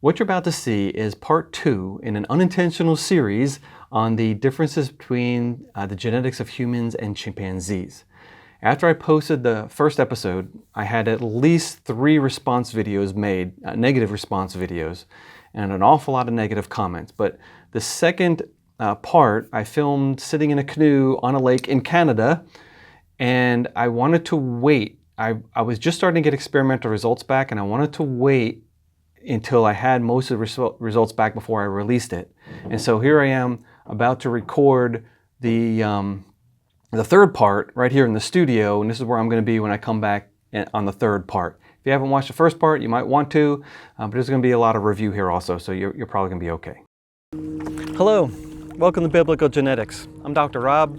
What you're about to see is part 2 in an unintentional series on the differences between the genetics of humans and chimpanzees. After I posted the first episode, I had at least 3 response videos made, negative response videos, and an awful lot of negative comments. But the second part I filmed sitting in a canoe on a lake in Canada, and I wanted to wait. I was just starting to get experimental results back, and I wanted to wait until I had most of the results back before I released it. And so here I am about to record the third part right here in the studio, and this is where I'm going to be when I come back on the third part. If you haven't watched the first part, you might want to, but there's going to be a lot of review here also, so you're probably going to be okay. Hello, welcome to Biblical Genetics. I'm Dr. Rob.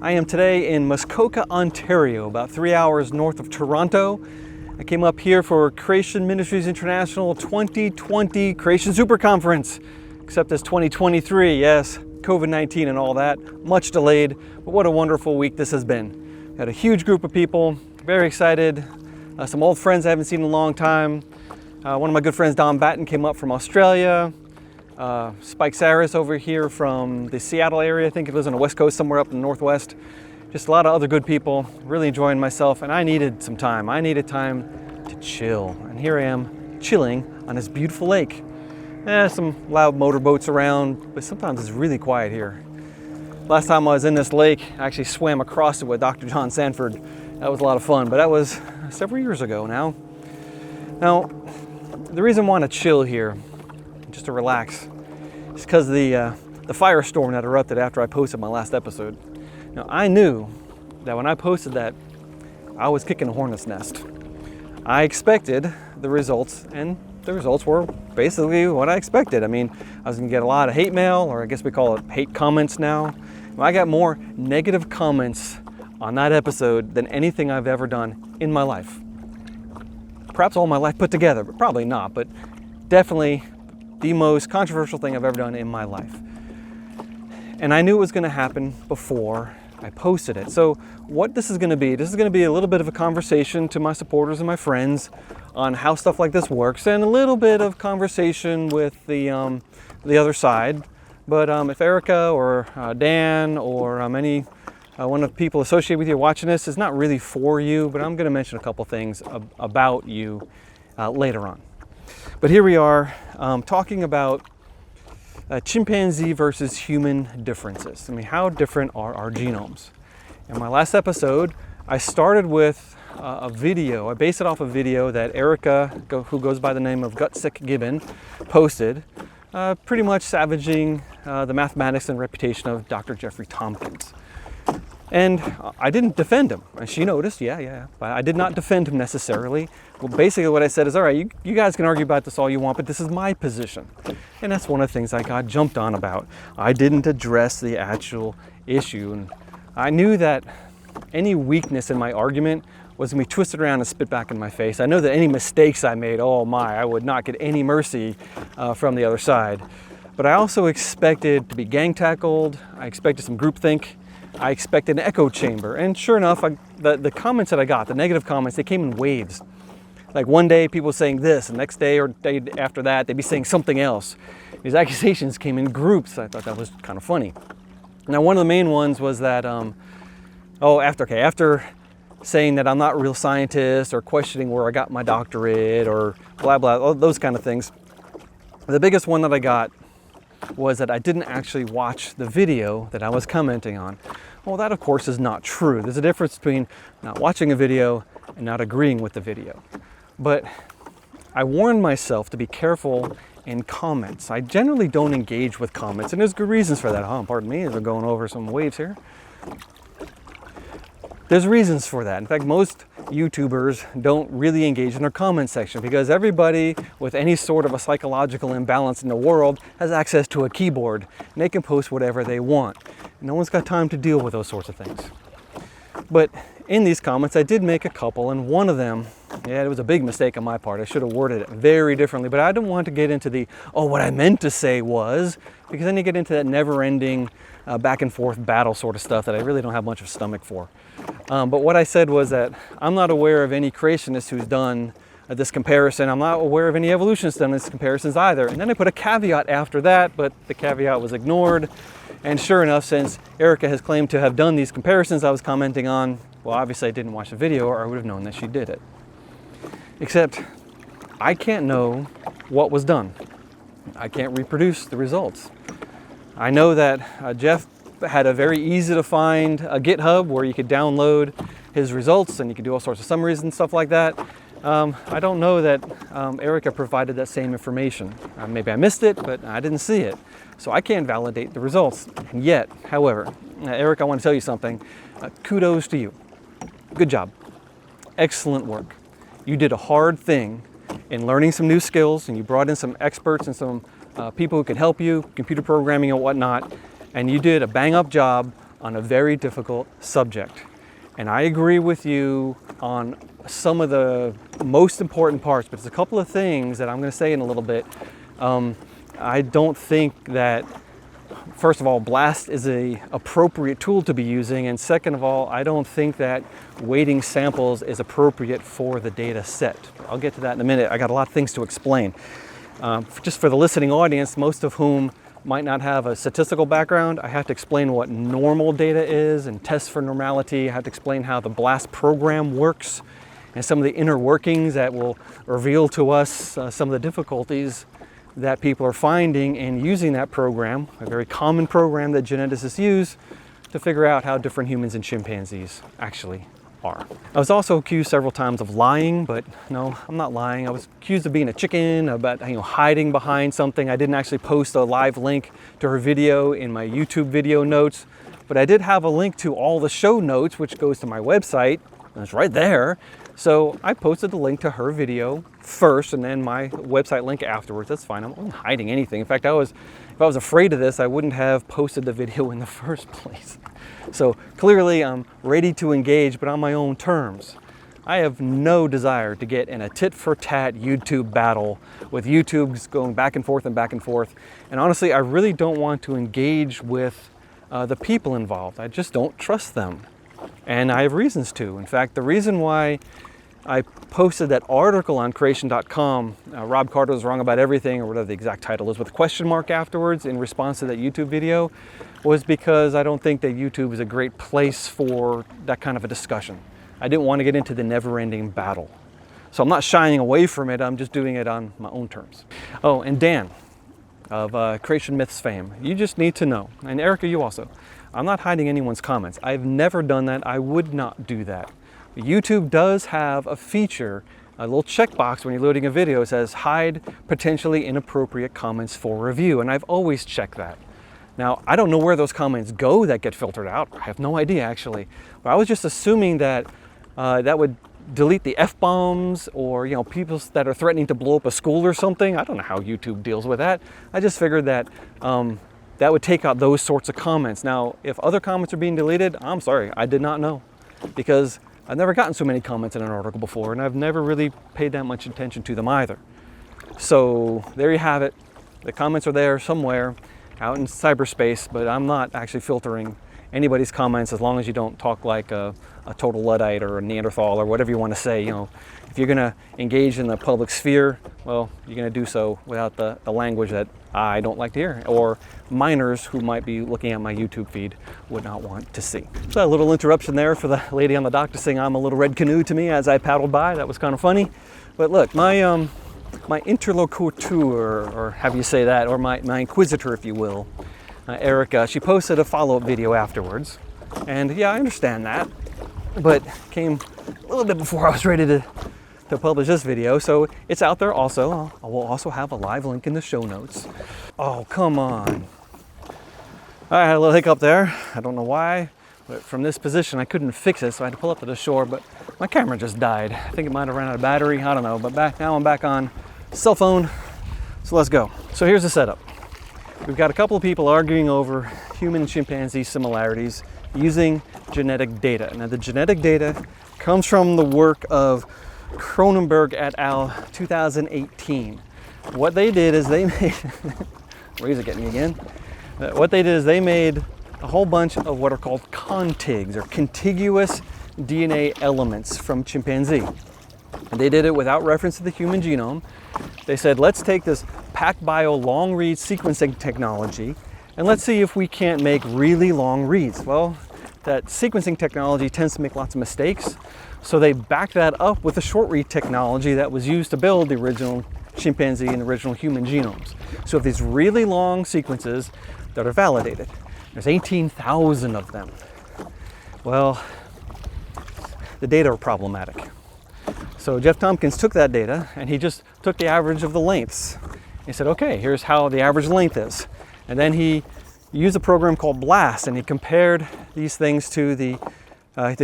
I am today in Muskoka, Ontario, about 3 hours north of Toronto. I came up here for Creation Ministries International 2020 Creation Super Conference, except it's 2023, yes, COVID-19 and all that, much delayed, but what a wonderful week this has been. Had a huge group of people, very excited, some old friends I haven't seen in a long time. One of my good friends, Don Batten, came up from Australia. Spike Saris over here from the Seattle area, I think he lives on the West Coast, somewhere up in the Northwest. Just a lot of other good people, really enjoying myself, and I needed some time. I needed time to chill, and here I am chilling on this beautiful lake. Some loud motorboats around, but sometimes it's really quiet here. Last time I was in this lake, I actually swam across it with Dr. John Sanford. That was a lot of fun, but that was several years ago now. Now, the reason I want to chill here, just to relax, is because the firestorm that erupted after I posted my last episode. Now, I knew that when I posted that, I was kicking a hornet's nest. I expected the results, and the results were basically what I expected. I mean, I was gonna get a lot of hate mail, or I guess we call it hate comments now. I got more negative comments on that episode than anything I've ever done in my life. Perhaps all my life put together, but probably not, but definitely the most controversial thing I've ever done in my life. And I knew it was gonna happen before I posted it. So what this is going to be a little bit of a conversation to my supporters and my friends on how stuff like this works, and a little bit of conversation with the other side. But if Erica or Dan or any one of the people associated with you watching this is not really for you, but I'm going to mention a couple things about you later on. But here we are talking about chimpanzee versus human differences. I mean, how different are our genomes? In my last episode, I started with a video. I based it off a video that Erica, who goes by the name of Gutsick Gibbon, posted, pretty much savaging the mathematics and reputation of Dr. Jeffrey Tompkins. And I didn't defend him. And she noticed, yeah, but I did not defend him necessarily. Well, basically what I said is, all right, you guys can argue about this all you want, but this is my position. And that's one of the things I got jumped on about. I didn't address the actual issue. And I knew that any weakness in my argument was going to be twisted around and spit back in my face. I know that any mistakes I made, oh my, I would not get any mercy from the other side. But I also expected to be gang tackled. I expected some groupthink. I expected an echo chamber, and sure enough, the comments that I got, the negative comments, they came in waves. Like one day people saying this, and the next day or day after that, they'd be saying something else. These accusations came in groups. I thought that was kind of funny. Now, one of the main ones was that, after saying that I'm not a real scientist, or questioning where I got my doctorate, or blah, blah, all those kind of things. The biggest one that I got was that I didn't actually watch the video that I was commenting on. Well, that of course is not true. There's a difference between not watching a video and not agreeing with the video. But I warned myself to be careful in comments. I generally don't engage with comments, and there's good reasons for that. Pardon me, as I'm going over some waves here. There's reasons for that. In fact, most YouTubers don't really engage in their comment section because everybody with any sort of a psychological imbalance in the world has access to a keyboard, and they can post whatever they want. No one's got time to deal with those sorts of things. But in these comments, I did make a couple, and one of them, it was a big mistake on my part. I should have worded it very differently, but I didn't want to get into the, what I meant to say was, because then you get into that never-ending back and forth battle sort of stuff that I really don't have much of a stomach for. But what I said was that I'm not aware of any creationist who's done this comparison. I'm not aware of any evolutionists done these comparisons either. And then I put a caveat after that, but the caveat was ignored. And sure enough, since Erica has claimed to have done these comparisons I was commenting on, well, obviously I didn't watch the video or I would have known that she did it. Except I can't know what was done. I can't reproduce the results. I know that Jeff had a very easy to find GitHub where you could download his results and you could do all sorts of summaries and stuff like that. I don't know that Erica provided that same information. Maybe I missed it, but I didn't see it. So I can't validate the results. And yet, however, Erica, I want to tell you something. Kudos to you. Good job. Excellent work. You did a hard thing in learning some new skills, and you brought in some experts and some people who can help you, computer programming and whatnot, and you did a bang-up job on a very difficult subject. And I agree with you on some of the most important parts, but there's a couple of things that I'm going to say in a little bit. I don't think that, first of all, BLAST is an appropriate tool to be using, and second of all, I don't think that weighting samples is appropriate for the data set. I'll get to that in a minute. I got a lot of things to explain. Just for the listening audience, most of whom might not have a statistical background, I have to explain what normal data is and tests for normality. I have to explain how the BLAST program works and some of the inner workings that will reveal to us some of the difficulties that people are finding in using that program, a very common program that geneticists use to figure out how different humans and chimpanzees actually are. I was also accused several times of lying, but no, I'm not lying. I was accused of being a chicken, about hiding behind something. I didn't actually post a live link to her video in my YouTube video notes, but I did have a link to all the show notes, which goes to my website, and it's right there. So I posted the link to her video first and then my website link afterwards. That's fine. I'm not hiding anything. In fact, if I was afraid of this, I wouldn't have posted the video in the first place. So clearly I'm ready to engage, but on my own terms. I have no desire to get in a tit-for-tat YouTube battle with YouTube going back and forth and back and forth. And honestly, I really don't want to engage with the people involved. I just don't trust them. And I have reasons to. In fact, the reason why I posted that article on creation.com, Rob Carter was wrong about everything, or whatever the exact title is, with a question mark afterwards in response to that YouTube video, was because I don't think that YouTube is a great place for that kind of a discussion. I didn't want to get into the never-ending battle. So I'm not shying away from it, I'm just doing it on my own terms. Oh, and Dan of Creation Myths fame, you just need to know, and Erica, you also, I'm not hiding anyone's comments. I've never done that. I would not do that. YouTube does have a feature, a little checkbox when you're loading a video. It says hide potentially inappropriate comments for review, and I've always checked that. Now, I don't know where those comments go that get filtered out. I have no idea, actually. But I was just assuming that that would delete the F-bombs or, people that are threatening to blow up a school or something. I don't know how YouTube deals with that. I just figured that that would take out those sorts of comments. Now, if other comments are being deleted, I'm sorry, I did not know, because I've never gotten so many comments in an article before, and I've never really paid that much attention to them either. So there you have it. The comments are there somewhere out in cyberspace, but I'm not actually filtering anybody's comments as long as you don't talk like a total Luddite or a Neanderthal or whatever you want to say. If you're going to engage in the public sphere, well, you're going to do so without the language that I don't like to hear, or minors who might be looking at my YouTube feed would not want to see. So a little interruption there for the lady on the dock to sing "I'm a Little Red Canoe" to me as I paddled by. That was kind of funny. But look, my interlocutor, or have you say that, or my inquisitor, if you will, Erica, she posted a follow-up video afterwards. And yeah, I understand that, but came a little bit before I was ready to publish this video, so it's out there also. I will also have a live link in the show notes. Oh, come on. I had a little hiccup there. I don't know why, but from this position I couldn't fix it, so I had to pull up to the shore, but my camera just died. I think it might have ran out of battery, I don't know, but now I'm back on cell phone, so let's go. So here's the setup. We've got a couple of people arguing over human-chimpanzee similarities using genetic data. Now, the genetic data comes from the work of Cronenberg et al. 2018. What they did is they made, Razor getting me again. What they did is they made a whole bunch of what are called contigs, or contiguous DNA elements from chimpanzee. And they did it without reference to the human genome. They said, let's take this PacBio long read sequencing technology and let's see if we can't make really long reads. Well, that sequencing technology tends to make lots of mistakes. So they backed that up with the short read technology that was used to build the original chimpanzee and the original human genomes. So if these really long sequences that are validated, there's 18,000 of them. Well, the data are problematic. So Jeff Tompkins took that data and he just took the average of the lengths. He said, okay, here's how the average length is. And then he used a program called BLAST and he compared these things to the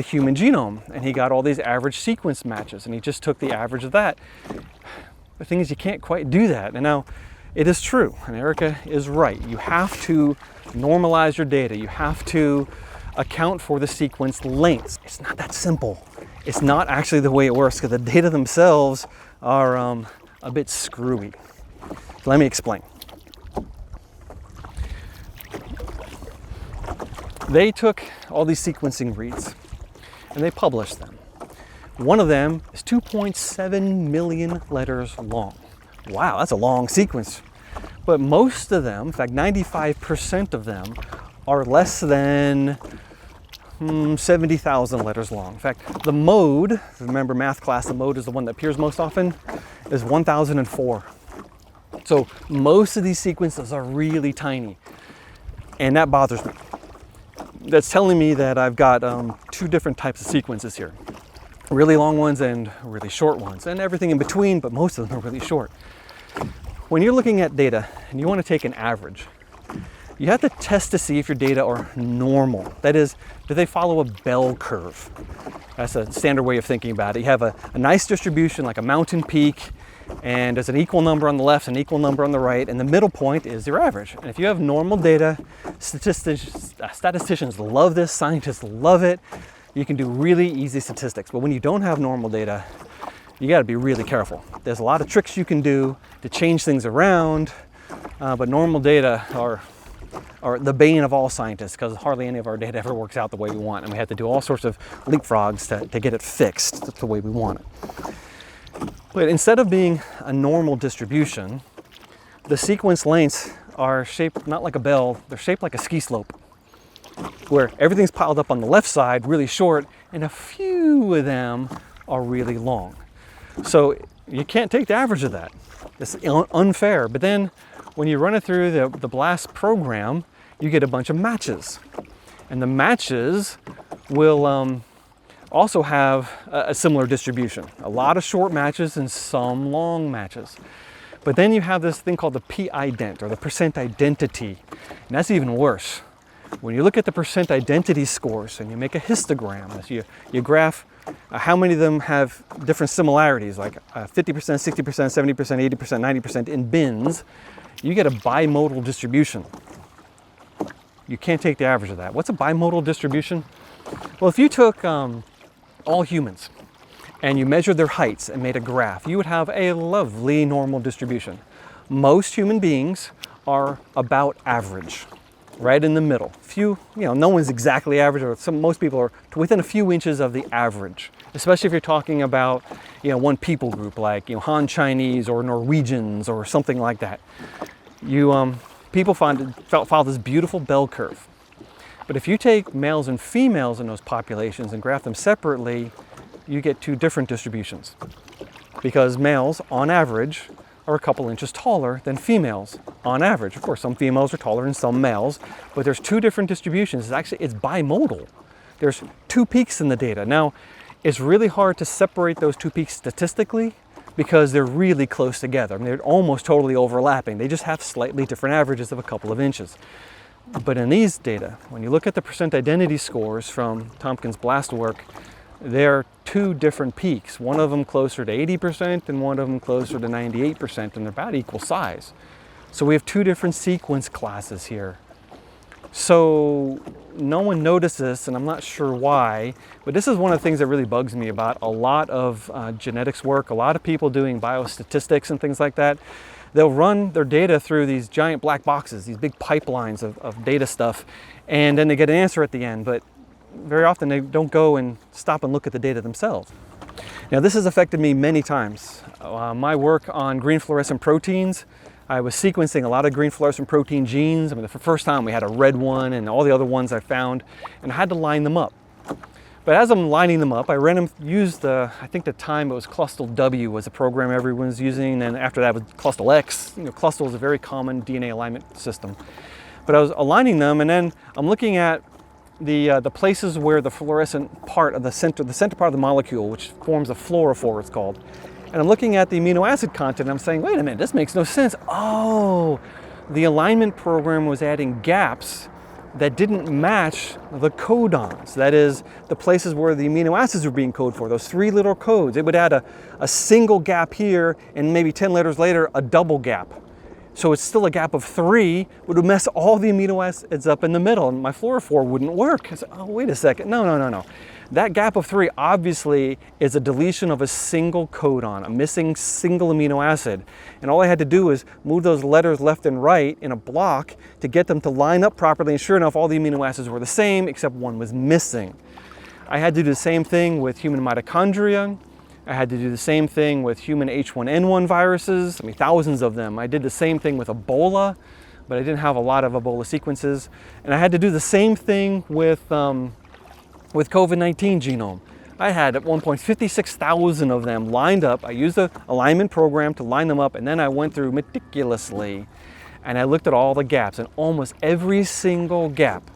human genome, and he got all these average sequence matches, and he just took the average of that. The thing is, you can't quite do that. And now it is true, and Erica is right. You have to normalize your data. You have to account for the sequence lengths. It's not that simple. It's not actually the way it works because the data themselves are a bit screwy. So let me explain. They took all these sequencing reads and they published them. One of them is 2.7 million letters long. Wow, that's a long sequence. But most of them, in fact 95% of them, are less than 70,000 letters long. In fact, the mode, remember math class, the mode is the one that appears most often, is 1004. So most of these sequences are really tiny, and that bothers me. That's telling me that I've got two different types of sequences here. Really long ones and really short ones, and everything in between, but most of them are really short. When you're looking at data and you want to take an average, you have to test to see if your data are normal. That is, do they follow a bell curve? That's a standard way of thinking about it. You have a nice distribution like a mountain peak, and there's an equal number on the left, an equal number on the right, and the middle point is your average. And if you have normal data, statisticians love this, scientists love it. You can do really easy statistics. But when you don't have normal data, you got to be really careful. There's a lot of tricks you can do to change things around, but normal data are the bane of all scientists because hardly any of our data ever works out the way we want, and we have to do all sorts of leapfrogs to get it fixed the way we want it. But instead of being a normal distribution, the sequence lengths are shaped not like a bell, they're shaped like a ski slope, where everything's piled up on the left side really short and a few of them are really long. So you can't take the average of that. It's unfair. But then when you run it through the BLAST program, you get a bunch of matches. And the matches will also have a similar distribution. A lot of short matches and some long matches. But then you have this thing called the p-ident, or the percent identity. And that's even worse. When you look at the percent identity scores and you make a histogram, you graph how many of them have different similarities, like 50%, 60%, 70%, 80%, 90% in bins, you get a bimodal distribution. You can't take the average of that. What's a bimodal distribution? Well, if you took all humans and you measured their heights and made a graph, you would have a lovely normal distribution. Most human beings are about average, right in the middle. No one's exactly average, or most people are within a few inches of the average, especially if you're talking about, one people group like, Han Chinese or Norwegians or something like that. People follow this beautiful bell curve. But if you take males and females in those populations and graph them separately, you get two different distributions. Because males, on average, are a couple inches taller than females on average. Of course, some females are taller than some males, but there's two different distributions. It's bimodal. There's two peaks in the data. Now, it's really hard to separate those two peaks statistically because they're really close together. I mean, they're almost totally overlapping. They just have slightly different averages of a couple of inches. But in these data, when you look at the percent identity scores from Tompkins' BLAST work, there are two different peaks. One of them closer to 80% and one of them closer to 98%, and they're about equal size. So we have two different sequence classes here. So no one noticed this, and I'm not sure why, but this is one of the things that really bugs me about a lot of genetics work, a lot of people doing biostatistics and things like that. They'll run their data through these giant black boxes, these big pipelines of data stuff, and then they get an answer at the end, but very often they don't go and stop and look at the data themselves. Now this has affected me many times. My work on green fluorescent proteins, I was sequencing a lot of green fluorescent protein genes. I mean, the first time we had a red one and all the other ones I found, and I had to line them up. But as I'm lining them up, I used I think the time it was Clustal W was a program everyone was using, and after that was Clustal X. Clustal is a very common DNA alignment system. But I was aligning them, and then I'm looking at the places where the fluorescent part of the center part of the molecule, which forms a fluorophore, it's called. And I'm looking at the amino acid content, and I'm saying, wait a minute, this makes no sense. Oh, the alignment program was adding gaps that didn't match the codons. That is, the places where the amino acids were being coded for, those 3 little codes. It would add a single gap here, and maybe 10 letters later, a double gap. So it's still a gap of 3, would mess all the amino acids up in the middle, and my fluorophore wouldn't work. I said, oh, wait a second, no. That gap of 3 obviously is a deletion of a single codon, a missing single amino acid. And all I had to do is move those letters left and right in a block to get them to line up properly, and sure enough, all the amino acids were the same, except one was missing. I had to do the same thing with human mitochondria. I had to do the same thing with human H1N1 viruses, I mean thousands of them. I did the same thing with Ebola, but I didn't have a lot of Ebola sequences. And I had to do the same thing with COVID-19 genome. I had at one point 56,000 of them lined up. I used the alignment program to line them up, and then I went through meticulously and I looked at all the gaps, and almost every single gap,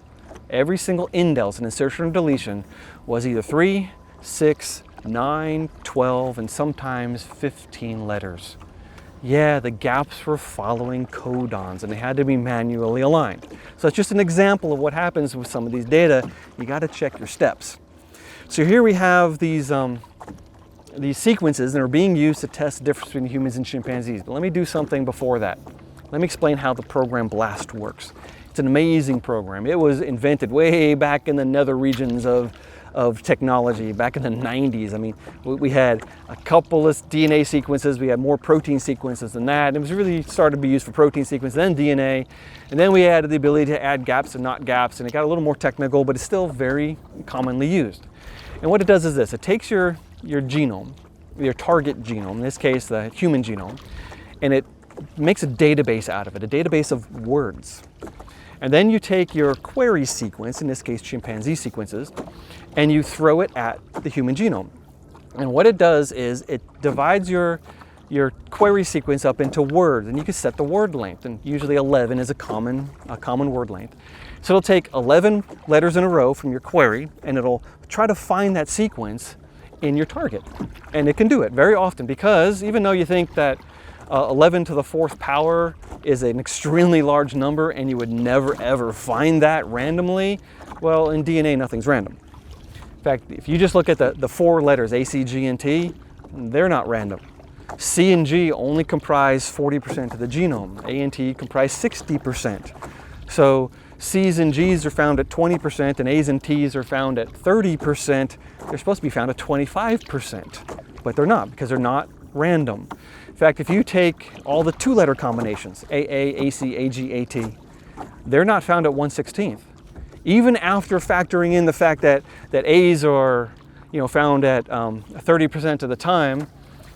every single indels, an insertion or deletion, was either 3, 6, 9, 12, and sometimes 15 letters. Yeah, the gaps were following codons, and they had to be manually aligned. So it's just an example of what happens with some of these data. You got to check your steps. So here we have these sequences that are being used to test the difference between humans and chimpanzees. But let me do something before that. Let me explain how the program BLAST works. It's an amazing program. It was invented way back in the nether regions of technology, back in the 90s. I mean, we had a couple of DNA sequences, we had more protein sequences than that. It was really started to be used for protein sequences, then DNA, and then we added the ability to add gaps and not gaps, and it got a little more technical, but it's still very commonly used. And what it does is this: it takes your genome, your target genome, in this case the human genome, and it makes a database out of it, a database of words. And then you take your query sequence, in this case chimpanzee sequences, and you throw it at the human genome. And what it does is it divides your query sequence up into words, and you can set the word length, and usually 11 is a common word length. So it'll take 11 letters in a row from your query, and it'll try to find that sequence in your target. And it can do it very often, because even though you think that 11 to the 4th power is an extremely large number and you would never ever find that randomly, well, in DNA nothing's random. In fact, if you just look at the 4 letters, A, C, G, and T, they're not random. C and G only comprise 40% of the genome. A and T comprise 60%. So C's and G's are found at 20% and A's and T's are found at 30%. They're supposed to be found at 25%, but they're not, because they're not random. In fact, if you take all the 2-letter combinations, AA, AC, AG, AT, they're not found at 1/16th. Even after factoring in the fact that A's are found at 30% of the time,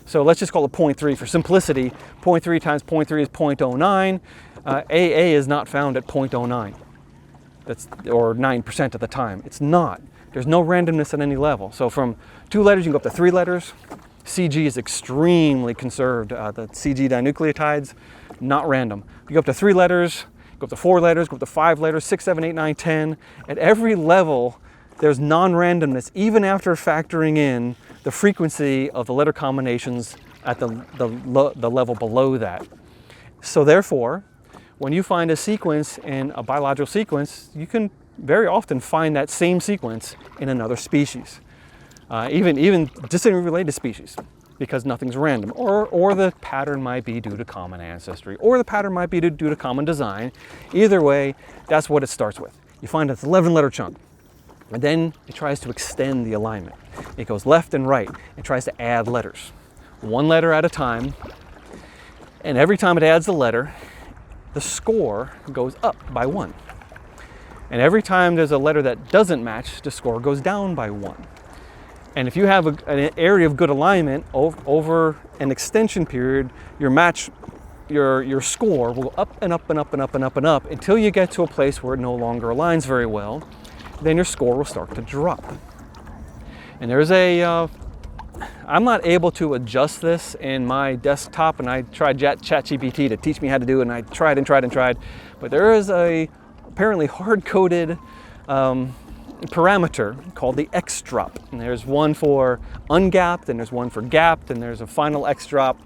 so let's just call it 0.3 for simplicity. 0.3 times 0.3 is 0.09. AA is not found at 0.09. Or 9% of the time. It's not. There's no randomness at any level. So from 2 letters, you can go up to 3 letters. CG is extremely conserved. The CG dinucleotides, not random. You go up to 3 letters, go up to 4 letters, go up to 5 letters, 6, 7, 8, 9, 10. At every level, there's non-randomness, even after factoring in the frequency of the letter combinations at the level below that. So therefore, when you find a sequence in a biological sequence, you can very often find that same sequence in another species. Even distantly related species, because nothing's random. Or the pattern might be due to common ancestry, or the pattern might be due to common design. Either way, that's what it starts with. You find it's 11-letter chunk, and then it tries to extend the alignment. It goes left and right. It tries to add letters, 1 letter at a time, and every time it adds a letter, the score goes up by 1. And every time there's a letter that doesn't match, the score goes down by 1. And if you have an area of good alignment over an extension period, your match, your score will go up and up and up and up and up and up until you get to a place where it no longer aligns very well. Then your score will start to drop. And there's I'm not able to adjust this in my desktop, and I tried ChatGPT to teach me how to do it, and I tried and tried and tried. But there is a apparently hard-coded parameter called the X drop. And there's one for ungapped, and there's one for gapped, and there's a final X drop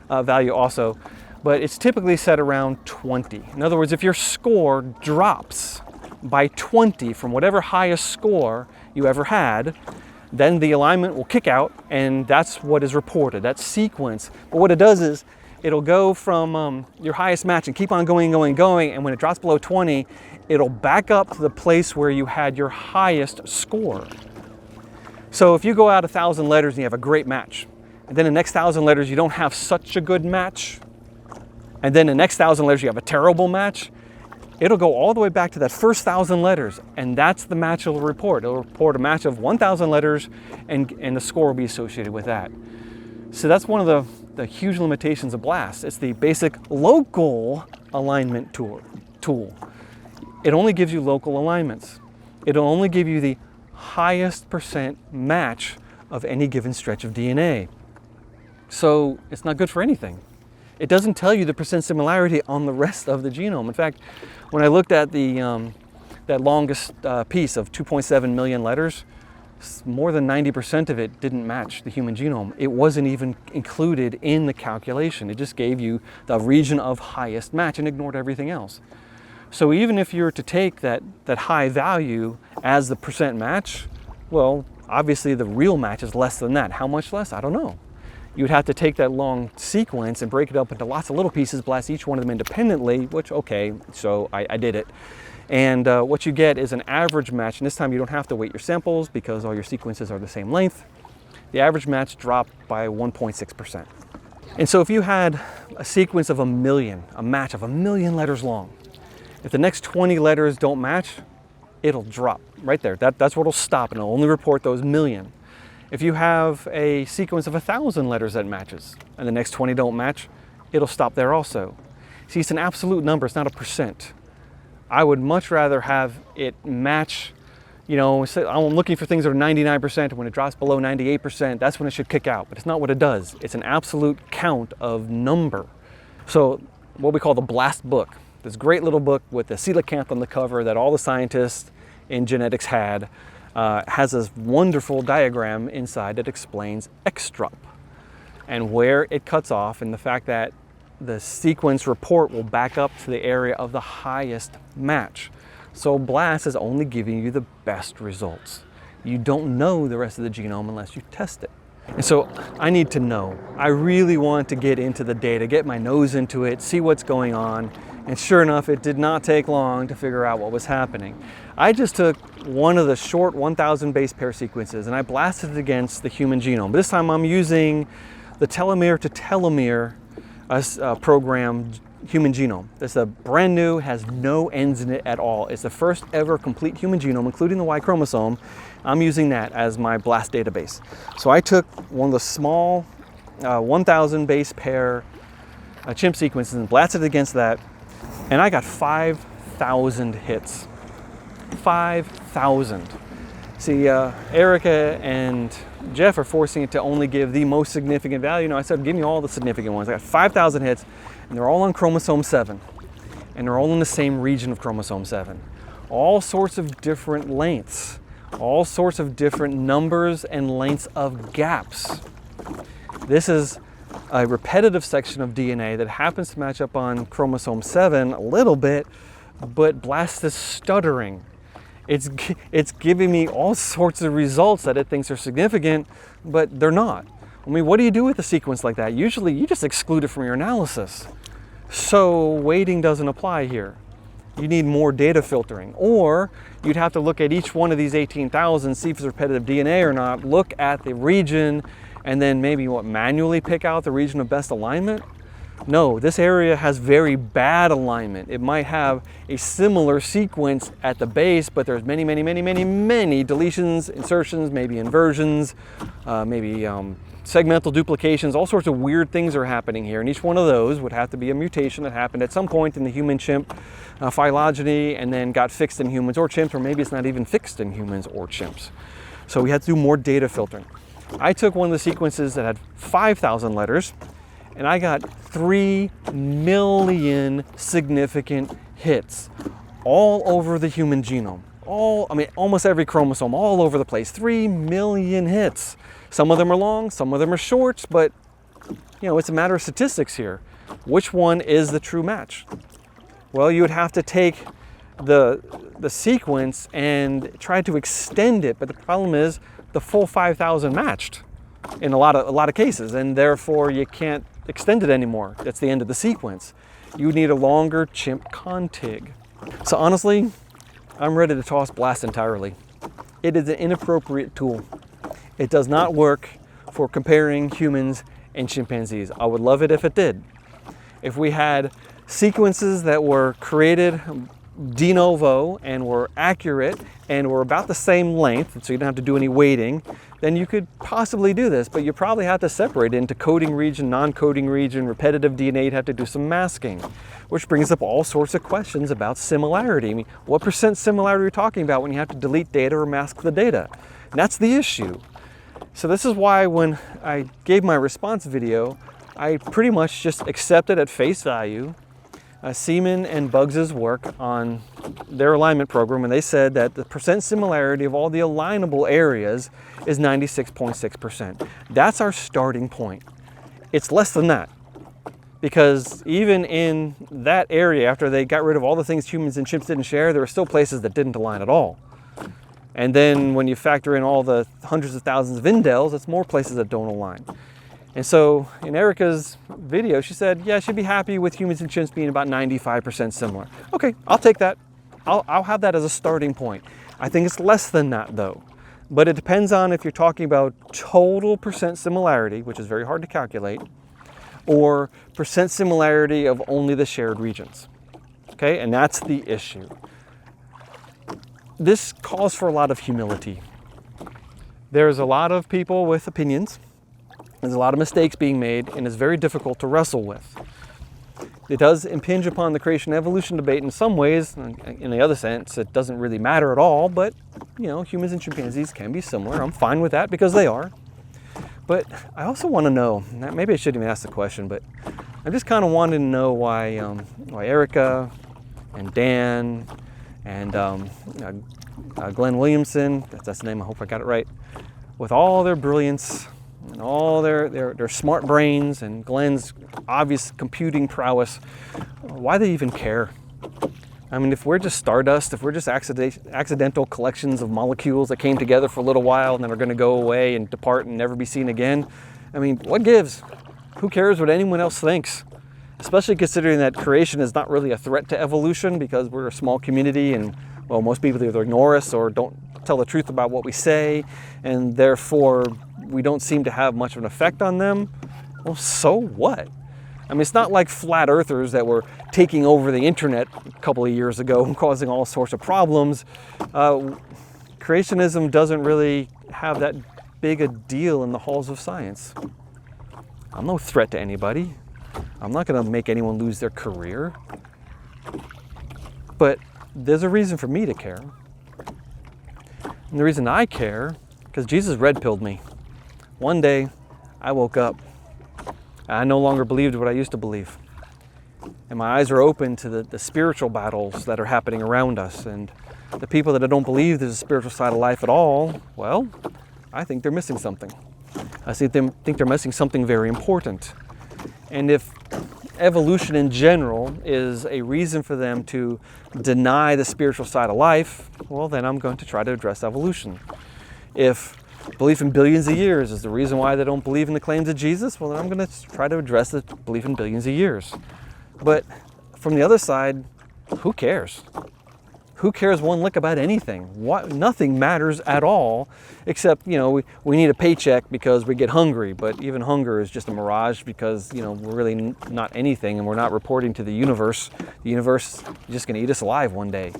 value also. But it's typically set around 20. In other words, if your score drops by 20 from whatever highest score you ever had, then the alignment will kick out, and that's what is reported, that sequence. But what it does is it'll go from your highest match and keep on going, and when it drops below 20, it'll back up to the place where you had your highest score. So if you go out 1,000 letters and you have a great match, and then the next 1,000 letters you don't have such a good match, and then the next 1,000 letters you have a terrible match, it'll go all the way back to that first 1,000 letters, and that's the match it'll report. It'll report a match of 1,000 letters, and the score will be associated with that. So that's one of the huge limitations of BLAST. It's the basic local alignment tool. It only gives you local alignments. It'll only give you the highest percent match of any given stretch of DNA. So it's not good for anything. It doesn't tell you the percent similarity on the rest of the genome. In fact, when I looked at that longest piece of 2.7 million letters, more than 90% of it didn't match the human genome. It wasn't even included in the calculation. It just gave you the region of highest match and ignored everything else. So even if you were to take that high value as the percent match, well, obviously the real match is less than that. How much less? I don't know. You'd have to take that long sequence and break it up into lots of little pieces, blast each one of them independently, which, okay, so I did it. And what you get is an average match, and this time you don't have to weight your samples because all your sequences are the same length. The average match dropped by 1.6%. And so if you had a sequence of a match of 1 million letters long, if the next 20 letters don't match, it'll drop right there. That's where it'll stop, and it'll only report those million. If you have a sequence of 1,000 letters that matches and the next 20 don't match, it'll stop there also. See, it's an absolute number, it's not a percent. I would much rather have it match, I'm looking for things that are 99%, and when it drops below 98%, that's when it should kick out. But it's not what it does. It's an absolute count of number. So what we call the BLAST book, this great little book with the coelacanth on the cover that all the scientists in genetics had, has this wonderful diagram inside that explains X drop and where it cuts off, and the fact that the sequence report will back up to the area of the highest match. So BLAST is only giving you the best results. You don't know the rest of the genome unless you test it. And so I need to know. I really want to get into the data, get my nose into it, see what's going on. And sure enough, it did not take long to figure out what was happening. I just took one of the short 1,000 base pair sequences and I blasted it against the human genome. This time I'm using the telomere to telomere program human genome. This is a brand new, has no ends in it at all. It's the first ever complete human genome, including the Y chromosome. I'm using that as my BLAST database. So I took one of the small 1,000 base pair chimp sequences and blasted it against that, and I got 5,000 hits. 5,000. See, Erica and Jeff are forcing it to only give the most significant value. No, I said, give me all the significant ones. I got 5,000 hits, and they're all on chromosome 7. And they're all in the same region of chromosome 7. All sorts of different lengths. All sorts of different numbers and lengths of gaps. This is a repetitive section of DNA that happens to match up on chromosome 7 a little bit, but BLAST is stuttering. It's giving me all sorts of results that it thinks are significant, but they're not. I mean, what do you do with a sequence like that? Usually you just exclude it from your analysis. So weighting doesn't apply here. You need more data filtering, or you'd have to look at each one of these 18,000, see if it's repetitive DNA or not, look at the region, and then maybe manually pick out the region of best alignment. No, this area has very bad alignment. It might have a similar sequence at the base, but there's many deletions, insertions, maybe inversions, maybe segmental duplications. All sorts of weird things are happening here, and each one of those would have to be a mutation that happened at some point in the human-chimp phylogeny and then got fixed in humans or chimps, or maybe it's not even fixed in humans or chimps. So we had to do more data filtering. I took one of the sequences that had 5,000 letters, and I got 3 million significant hits all over the human genome. Almost every chromosome, all over the place. 3 million hits. Some of them are long, some of them are short, but it's a matter of statistics here. Which one is the true match? Well, you would have to take the sequence and try to extend it, but the problem is the full 5,000 matched in a lot of cases, and therefore you can't extend it anymore. That's the end of the sequence. You need a longer chimp contig. So honestly, I'm ready to toss BLAST entirely. It is an inappropriate tool. It does not work for comparing humans and chimpanzees. I would love it if it did. If we had sequences that were created de novo and were accurate and were about the same length, so you don't have to do any weighting, then you could possibly do this, but you probably have to separate it into coding region, non-coding region, repetitive DNA. You'd have to do some masking, which brings up all sorts of questions about similarity. I mean, what % similarity are you talking about when you have to delete data or mask the data? And that's the issue. So this is why when I gave my response video, I pretty much just accepted at face value Seaman and Bugs's work on their alignment program, and they said that the % similarity of all the alignable areas is 96.6%. That's our starting point. It's less than that, because even in that area, after they got rid of all the things humans and chimps didn't share, there were still places that didn't align at all. And then when you factor in all the hundreds of thousands of indels, it's more places that don't align. And so in Erica's video, she said, yeah, she'd be happy with humans and chimps being about 95% similar. Okay, I'll take that. I'll have that as a starting point. I think it's less than that though. But it depends on if you're talking about total % similarity, which is very hard to calculate, or % similarity of only the shared regions. Okay, and that's the issue. This calls for a lot of humility. There's a lot of people with opinions. There's a lot of mistakes being made, and it's very difficult to wrestle with. It does impinge upon the creation-evolution debate in some ways. In the other sense, it doesn't really matter at all, but humans and chimpanzees can be similar. I'm fine with that because they are. But I also want to know, maybe I shouldn't even ask the question, but I just kind of wanted to know why Erica and Dan and Glenn Williamson, that's the name, I hope I got it right, with all their brilliance and all their smart brains and Glenn's obvious computing prowess, why they even care? I mean, if we're just stardust, if we're just accidental collections of molecules that came together for a little while and then are going to go away and depart and never be seen again, I mean, what gives? Who cares what anyone else thinks? Especially considering that creation is not really a threat to evolution because we're a small community and, well, most people either ignore us or don't tell the truth about what we say, and therefore we don't seem to have much of an effect on them. Well, so what? I mean, it's not like flat earthers that were taking over the internet a couple of years ago and causing all sorts of problems. Creationism doesn't really have that big a deal in the halls of science. I'm no threat to anybody. I'm not going to make anyone lose their career. But there's a reason for me to care. And the reason I care, because Jesus red-pilled me. One day, I woke up. I no longer believed what I used to believe. And my eyes are open to the spiritual battles that are happening around us. And the people that don't believe there's a spiritual side of life at all, well, I think they're missing something. I think they're missing something very important. And if evolution in general is a reason for them to deny the spiritual side of life, well, then I'm going to try to address evolution. If belief in billions of years is the reason why they don't believe in the claims of Jesus, well, then I'm going to try to address the belief in billions of years. But from the other side, who cares? Who cares one lick about anything? Nothing matters at all, except, you know, we need a paycheck because we get hungry, but even hunger is just a mirage because, you know, we're really not anything and we're not reporting to the universe. The universe is just going to eat us alive one day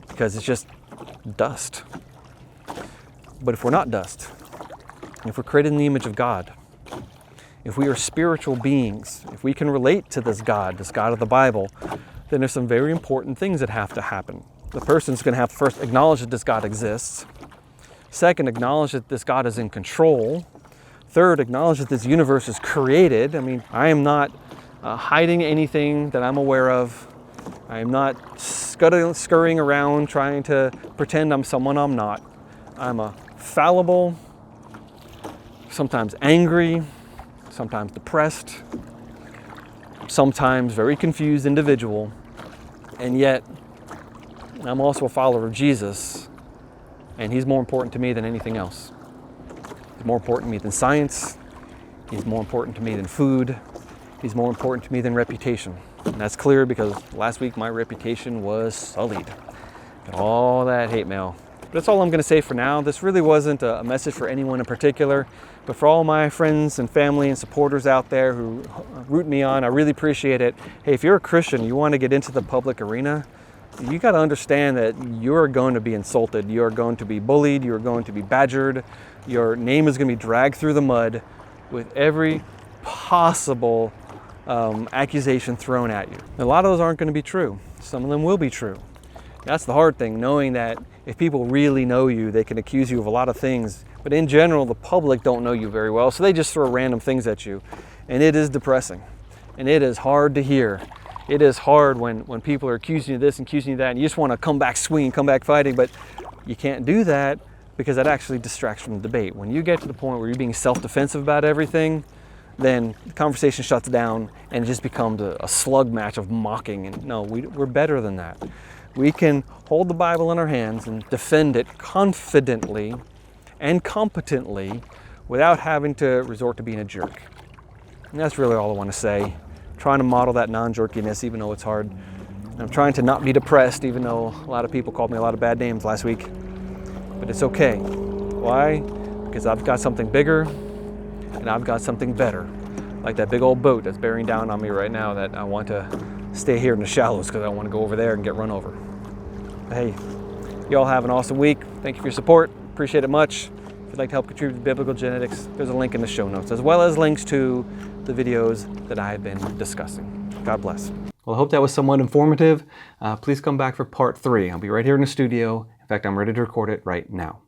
because it's just dust. But if we're not dust, if we're created in the image of God, if we are spiritual beings, if we can relate to this God of the Bible, then there's some very important things that have to happen. The person's going to have to first acknowledge that this God exists. Second, acknowledge that this God is in control. Third, acknowledge that this universe is created. I mean, I am not hiding anything that I'm aware of. I am not scurrying around trying to pretend I'm someone I'm not. I'm a fallible, sometimes angry, sometimes depressed, sometimes very confused individual, and yet I'm also a follower of Jesus, and he's more important to me than anything else. He's more important to me than science. He's more important to me than food. He's more important to me than reputation. And that's clear because last week my reputation was sullied. Got all that hate mail. But that's all I'm going to say for now. This really wasn't a message for anyone in particular, but for all my friends and family and supporters out there who root me on, I really appreciate it. Hey, if you're a Christian, you want to get into the public arena, you got to understand that you're going to be insulted. You're going to be bullied. You're going to be badgered. Your name is going to be dragged through the mud with every possible accusation thrown at you. And a lot of those aren't going to be true. Some of them will be true. That's the hard thing, knowing that if people really know you, they can accuse you of a lot of things. But in general, the public don't know you very well, so they just throw random things at you. And it is depressing. And it is hard to hear. It is hard when people are accusing you of this and accusing you of that, and you just want to come back swinging, come back fighting, but you can't do that because that actually distracts from the debate. When you get to the point where you're being self-defensive about everything, then the conversation shuts down and it just becomes a slug match of mocking. And no, we're better than that. We can hold the Bible in our hands and defend it confidently and competently without having to resort to being a jerk. And that's really all I want to say. I'm trying to model that non-jerkiness even though it's hard. I'm trying to not be depressed even though a lot of people called me a lot of bad names last week. But it's okay. Why? Because I've got something bigger and I've got something better. Like that big old boat that's bearing down on me right now that I want to stay here in the shallows because I don't want to go over there and get run over. Hey, y'all have an awesome week. Thank you for your support. Appreciate it much. If you'd like to help contribute to biblical genetics, there's a link in the show notes, as well as links to the videos that I've been discussing. God bless. Well, I hope that was somewhat informative. Please come back for part 3. I'll be right here in the studio. In fact, I'm ready to record it right now.